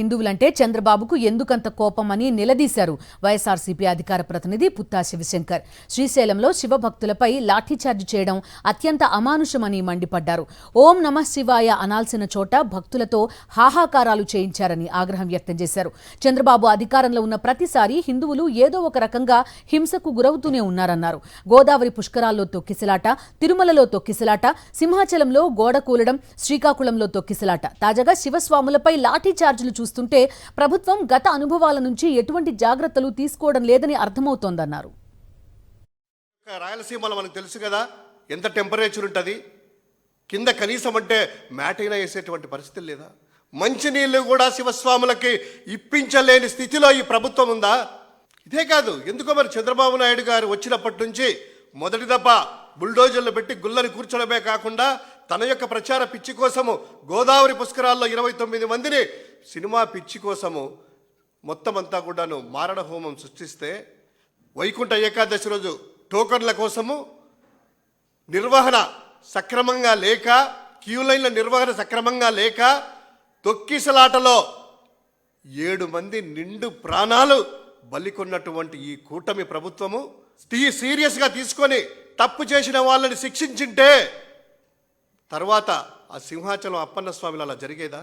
హిందువులంటే చంద్రబాబుకు ఎందుకంత కోపమని నిలదీశారు వైఎస్ఆర్సీపీ అధికార ప్రతినిధి పుత్తా శివశంకర్. శ్రీశైలంలో శివభక్తులపై లాఠీచార్జ్ చేయడం అత్యంత అమానుషమని మండిపడ్డారు. ఓం నమః శివాయ అనాల్సిన చోట భక్తులతో హాహాకారాలు చేయించారని ఆగ్రహం వ్యక్తం చేశారు. చంద్రబాబు అధికారంలో ఉన్న ప్రతిసారి హిందువులు ఏదో ఒక రకంగా హింసకు గురవుతూనే ఉన్నారన్నారు. గోదావరి పుష్కరాల్లో తొక్కిసలాట, తిరుమలలో తొక్కిసలాట, సింహాచలంలో గోడ కూలడం, శ్రీకాకుళంలో తొక్కిసలాట, తాజాగా శివస్వాములపై లాఠీ చార్జీలు చూస్తుంటే ప్రభుత్వం గత అనుభవాల నుంచి ఎటువంటి జాగ్రత్తలు తీసుకోవడం లేదని అర్థమవుతోందన్నారు. రాయలసీమలో మనకు తెలుసు కదా ఎంత టెంపరేచర్ ఉంటుంది, కింద కనీసం అంటే మ్యాటైనా వేసేటువంటి పరిస్థితి లేదా? మంచినీళ్ళు కూడా శివస్వాములకి ఇప్పించలేని స్థితిలో ఈ ప్రభుత్వం ఉందా? ఇదే కాదు, ఎందుకో మరి చంద్రబాబు నాయుడు గారు వచ్చినప్పటి నుంచి మొదటి దఫ బుల్డోజర్లు పెట్టి గుల్లని కూర్చోడమే కాకుండా తన యొక్క ప్రచార పిచ్చి కోసము గోదావరి పుష్కరాల్లో 29 మందిని సినిమా పిచ్చి కోసము మొత్తం అంతా కూడాను మారణ హోమం సృష్టిస్తే, వైకుంఠ ఏకాదశి రోజు టోకన్ల కోసము నిర్వహణ సక్రమంగా లేక, క్యూ లైన్ల నిర్వహణ సక్రమంగా లేక తొక్కిసలాటలో 7 మంది నిండు ప్రాణాలు బలికొన్నటువంటి ఈ కూటమి ప్రభుత్వము సీరియస్గా తీసుకొని తప్పు చేసిన వాళ్ళని శిక్షించింటే తర్వాత ఆ సింహాచలం అప్పన్న స్వామిలు అలా జరిగేదా?